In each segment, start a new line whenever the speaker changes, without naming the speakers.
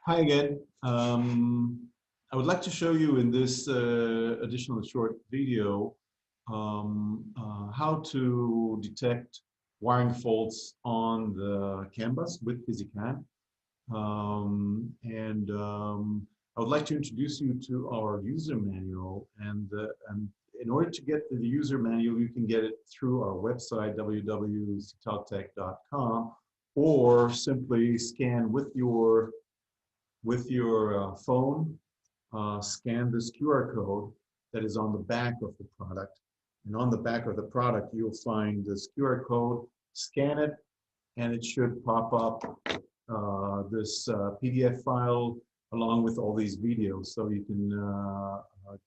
Hi again. I would like to show you in this additional short video how to detect wiring faults on the CAN bus with PhysiCAN. I would like to introduce you to our user manual. And in order to get the user manual, you can get it through our website, www.untitled.com, or simply scan with your phone, scan this QR code that is on the back of the product. And on the back of the product, you'll find this QR code, scan it, and it should pop up this PDF file along with all these videos, so you can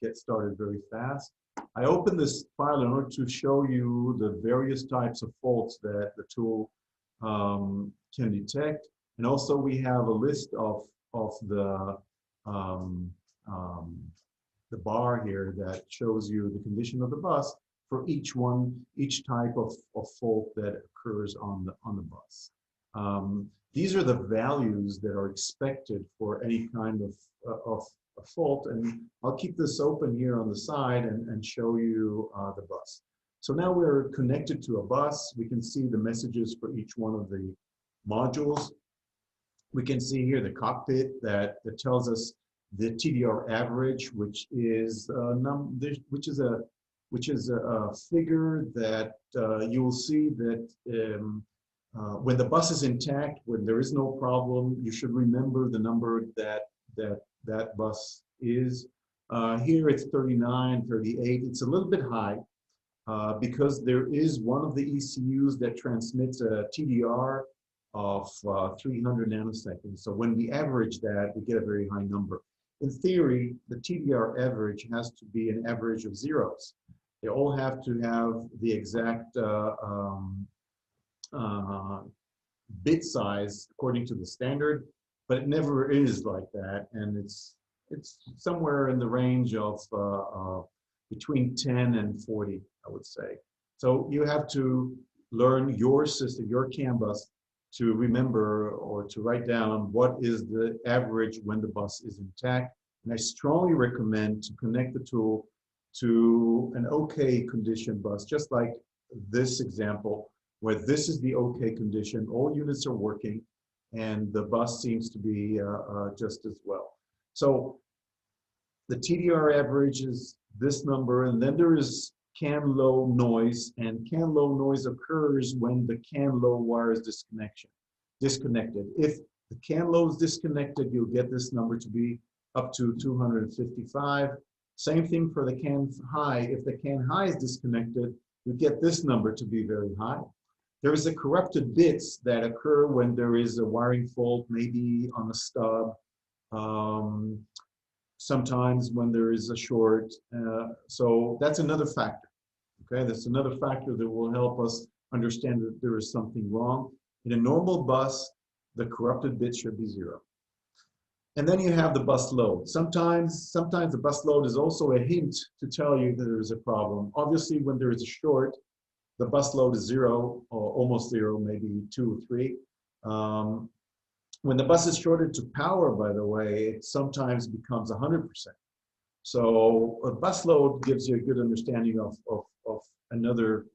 get started very fast. I opened this file in order to show you the various types of faults that the tool can detect. And also we have a list of the bar here that shows you the condition of the bus for each type of fault that occurs on the bus. These are the values that are expected for any kind of fault, and I'll keep this open here on the side and show you the bus. So now we're connected to a bus. We can see the messages for each one of the modules. We can see here the cockpit that tells us the Tdr average, which is a figure that you will see that when the bus is intact, when there is no problem, you should remember the number that bus is. Here it's 39, 38. It's a little bit high because there is one of the ECUs that transmits a TDR of 300 nanoseconds. So when we average that, we get a very high number. In theory, the Tdr average has to be an average of zeros. They all have to have the exact bit size according to the standard, but it never is like that, and it's somewhere in the range of between 10 and 40, I would say. So you have to learn your system, your CAN bus, to remember or to write down what is the average when the bus is intact. And I strongly recommend to connect the tool to an okay condition bus, just like this example, where this is the okay condition, all units are working, and the bus seems to be just as well. So the TDR average is this number, and then there is CAN low noise, and CAN low noise occurs when the CAN low wire is disconnected. If the CAN low is disconnected, you'll get this number to be up to 255. Same thing for the CAN high. If the CAN high is disconnected, you get this number to be very high. There is a corrupted bits that occur when there is a wiring fault, maybe on the stub. Sometimes when there is a short. So that's another factor. Okay, that's another factor that will help us understand that there is something wrong. In a normal bus, the corrupted bit should be 0. And then you have the bus load. Sometimes the bus load is also a hint to tell you that there is a problem. Obviously, when there is a short, the bus load is 0 or almost 0, maybe 2 or 3. When the bus is shorted to power, by the way, it sometimes becomes 100%. So a bus load gives you a good understanding of another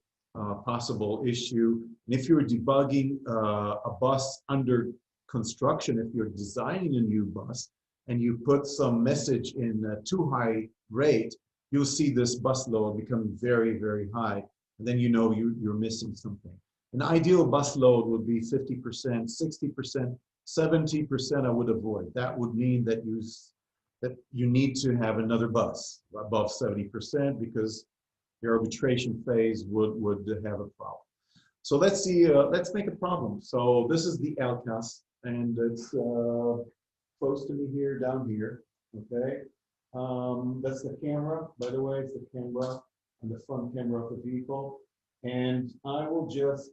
possible issue. And if you're debugging a bus under construction, if you're designing a new bus and you put some message in a too high rate, you'll see this bus load become very, very high. And then you know you're missing something. An ideal bus load would be 50%, 60%, 70% I would avoid. That would mean that you need to have another bus above 70% because your arbitration phase would have a problem. So let's see, let's make a problem. So this is the LCAS, and it's close to me here, down here, okay? That's the camera, by the way, it's the camera and the front camera of the vehicle. And I will just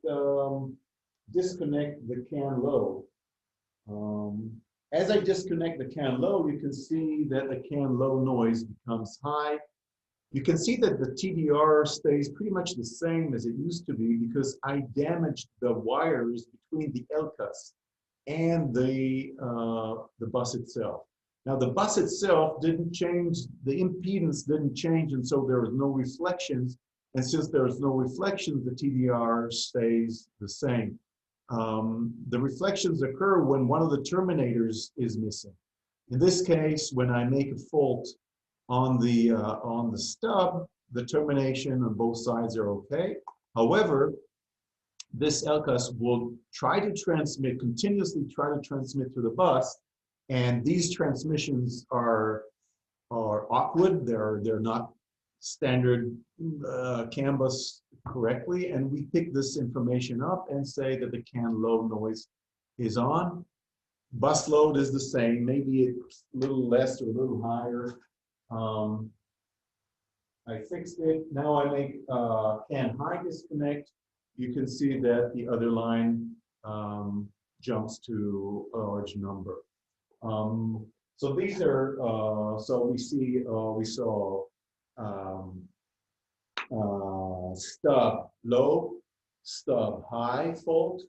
disconnect the CAN low. As I disconnect the CAN low, you can see that the CAN low noise becomes high. You can see that the TDR stays pretty much the same as it used to be because I damaged the wires between the LCAS and the bus itself. Now the bus itself didn't change, the impedance didn't change, and so there was no reflections. And since there is no reflections, the TDR stays the same. The reflections occur when one of the terminators is missing. In this case, when I make a fault on the stub, the termination on both sides are okay. However, this LCUS will try to transmit, continuously try to transmit to the bus, and these transmissions are awkward. They're not standard CAN bus correctly, and we pick this information up and say that the CAN load noise is on. Bus load is the same, maybe it's a little less or a little higher. I fixed it. Now I make CAN high disconnect. You can see that the other line jumps to a large number. So these are, so we see, we saw stub low, stub high fault.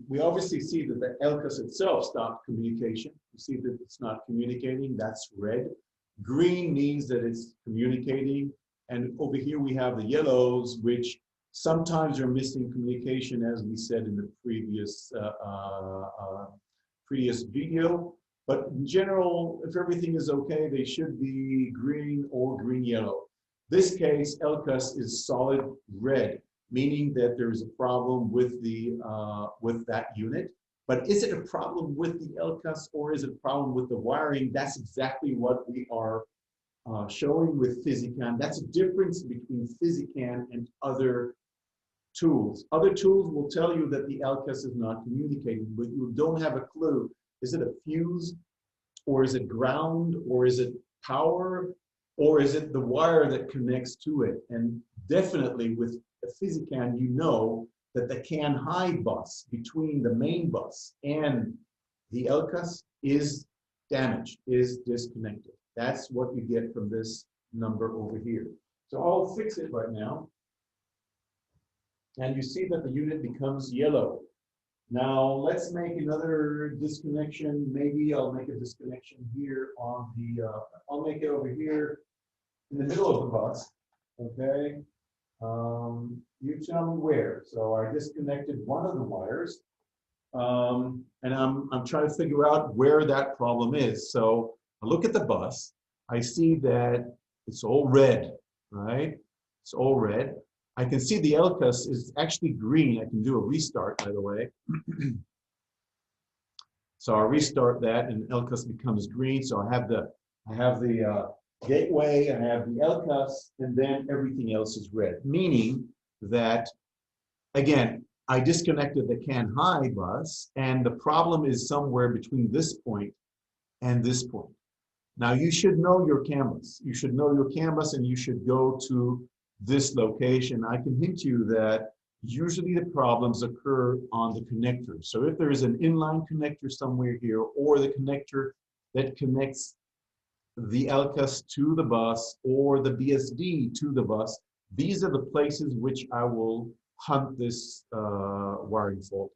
We obviously see that the LCUS itself stopped communication. You see that it's not communicating, that's red. Green means that it's communicating. And over here we have the yellows, which sometimes are missing communication, as we said in the previous video. But in general, if everything is okay, they should be green or green-yellow. This case, LCUS is solid red, meaning that there's a problem with that unit. But is it a problem with the LCUS or is it a problem with the wiring? That's exactly what we are showing with PhysiCAN. That's a difference between PhysiCAN and other tools. Other tools will tell you that the LCUS is not communicating, but you don't have a clue. Is it a fuse, or is it ground, or is it power, or is it the wire that connects to it? And definitely with a PhysiCAN, you know that the CAN high bus between the main bus and the LCUS is damaged, is disconnected. That's what you get from this number over here. So I'll fix it right now. And you see that the unit becomes yellow. Now let's make another disconnection. Maybe I'll make a disconnection here on the, I'll make it over here in the middle of the bus, okay? You tell me where. So I disconnected one of the wires, and I'm trying to figure out where that problem is. So I look at the bus, I see that it's all red, right? It's all red. I can see the LCUS is actually green. I can do a restart, by the way. So I'll restart that and LCUS becomes green. So I have the gateway, I have the LCUS, and then everything else is red, meaning that, again, I disconnected the CAN high bus, and the problem is somewhere between this point and this point. Now, you should know your CAN bus. You should know your CAN bus, and you should go to this location. I can hint you that usually the problems occur on the connector. So if there is an inline connector somewhere here, or the connector that connects the LCUS to the bus or the BSD to the bus, these are the places which I will hunt this wiring fault.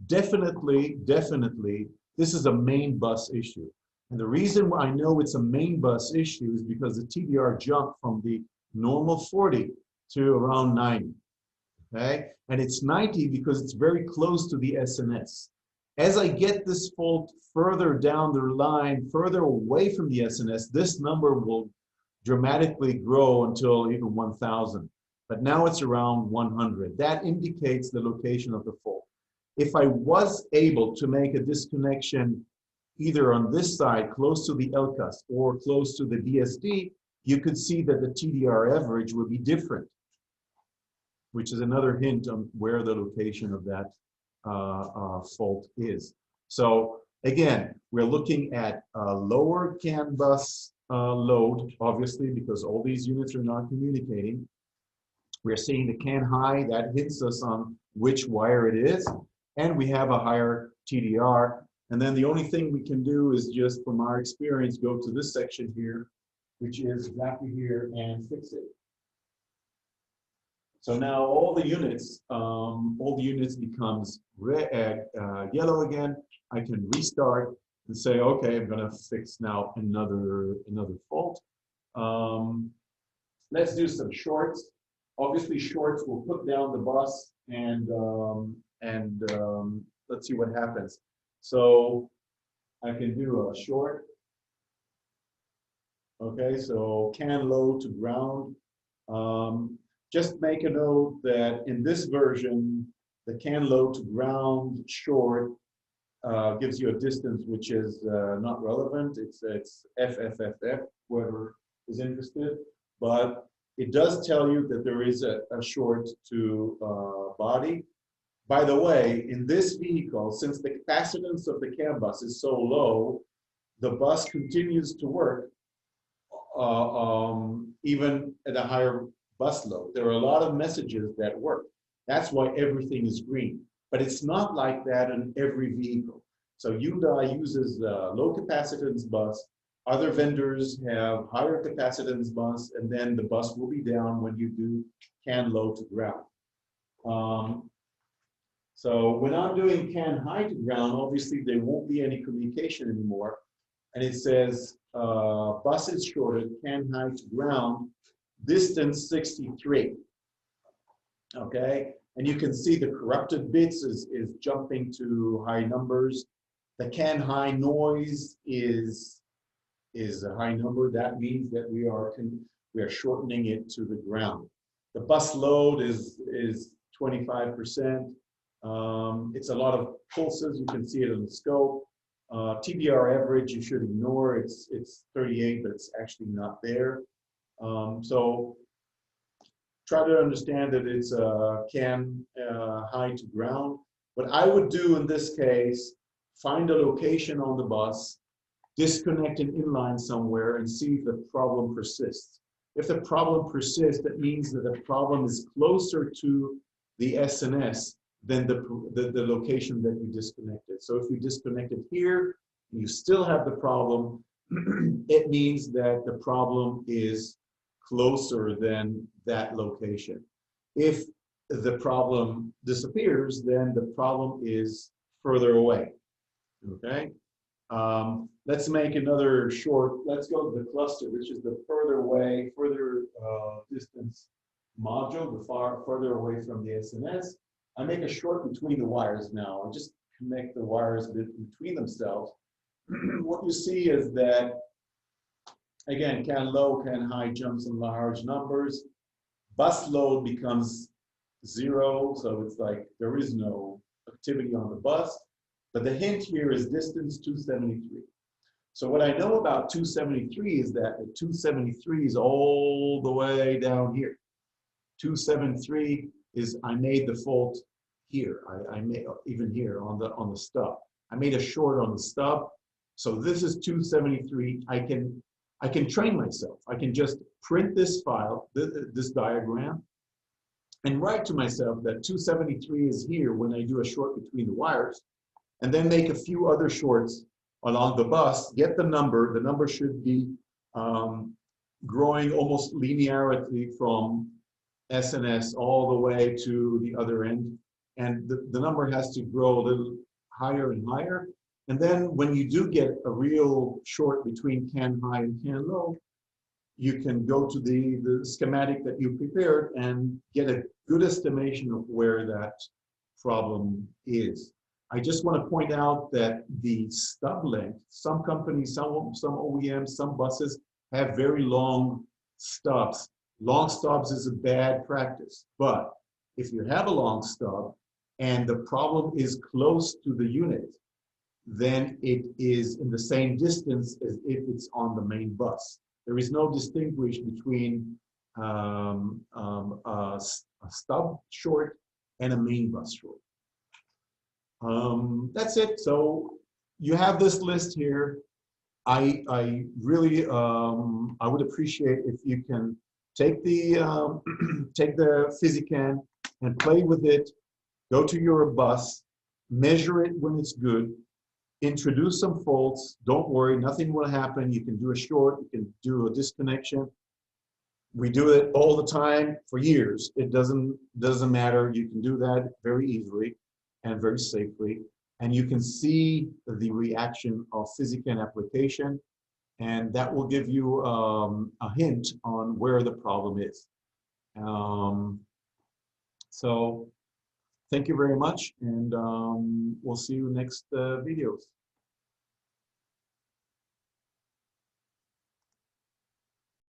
Definitely, this is a main bus issue. And the reason I know it's a main bus issue is because the TDR jumped from the normal 40 to around 90, okay? And it's 90 because it's very close to the SNS. As I get this fault further down the line, further away from the SNS, this number will dramatically grow until even 1,000. But now it's around 100. That indicates the location of the fault. If I was able to make a disconnection either on this side, close to the LCUS, or close to the BSD, you could see that the Tdr average would be different, which is another hint on where the location of that fault is. So again, we're looking at a lower CAN bus load, obviously, because all these units are not communicating. We're seeing the CAN high, that hits us on which wire it is, and we have a higher TDR. And then the only thing we can do is just, from our experience, go to this section here, which is exactly here, and fix it. So now all the units becomes red, yellow again. I can restart and say, okay, I'm gonna fix now another fault. Let's do some shorts. Obviously, shorts will put down the bus, and let's see what happens. So I can do a short. Okay, so can low to ground. Just make a note that in this version, the can low to ground short gives you a distance which is not relevant. It's FFFF, whoever is interested. But it does tell you that there is a short to body. By the way, in this vehicle, since the capacitance of the CAN bus is so low, the bus continues to work even at a higher bus load. There are a lot of messages that work. That's why everything is green. But it's not like that in every vehicle. So Hyundai uses low capacitance bus. Other vendors have higher capacitance bus, and then the bus will be down when you do CAN low to ground. So when I'm doing CAN high to ground, obviously there won't be any communication anymore. And it says bus is shorted, CAN high to ground, distance 63. Okay, and you can see the corrupted bits is jumping to high numbers. The CAN high noise is a high number. That means that we are shortening it to the ground. The bus load is 25%. It's a lot of pulses. You can see it on the scope. Tdr average you should ignore. It's 38, but it's actually not there. So try to understand that it's CAN high to ground. What I would do in this case, find a location on the bus, disconnect an inline somewhere, and see if the problem persists. If the problem persists, that means that the problem is closer to the SNS than the location that you disconnected. So if you disconnected here, and you still have the problem, it means that the problem is closer than that location. If the problem disappears, then the problem is further away. Okay? Let's make another short. Let's go to the cluster, which is the further away, further distance module, the further away from the SNS. I make a short between the wires now. I just connect the wires between themselves. What you see is that, again, CAN low, CAN high jumps in large numbers. Bus load becomes 0, so it's like there is no activity on the bus. But the hint here is distance 273. So what I know about 273 is that the 273 is all the way down here. 273 is, I made the fault here. I made even here on the stub. I made a short on the stub. So this is 273. I can train myself. I can just print this file, this diagram, and write to myself that 273 is here when I do a short between the wires, and then make a few other shorts along the bus, get the number. The number should be growing almost linearly from SNS all the way to the other end. And the number has to grow a little higher and higher. And then when you do get a real short between CAN high and CAN low, you can go to the schematic that you prepared and get a good estimation of where that problem is. I just want to point out that the stub length, some companies, some OEMs, some buses have very long stubs. Long stubs is a bad practice, but if you have a long stub and the problem is close to the unit, then it is in the same distance as if it's on the main bus. There is no distinguish between a stub short and a main bus short. That's it. So you have this list here. I really I would appreciate if you can take the take the PhysiCAN and play with it. Go to your bus, measure it when it's good, introduce some faults. Don't worry, nothing will happen. You can do a short, you can do a disconnection. We do it all the time for years. It doesn't matter. You can do that very easily and very safely. And you can see the reaction of PhysiCAN application, and that will give you a hint on where the problem is. So thank you very much, and we'll see you next videos.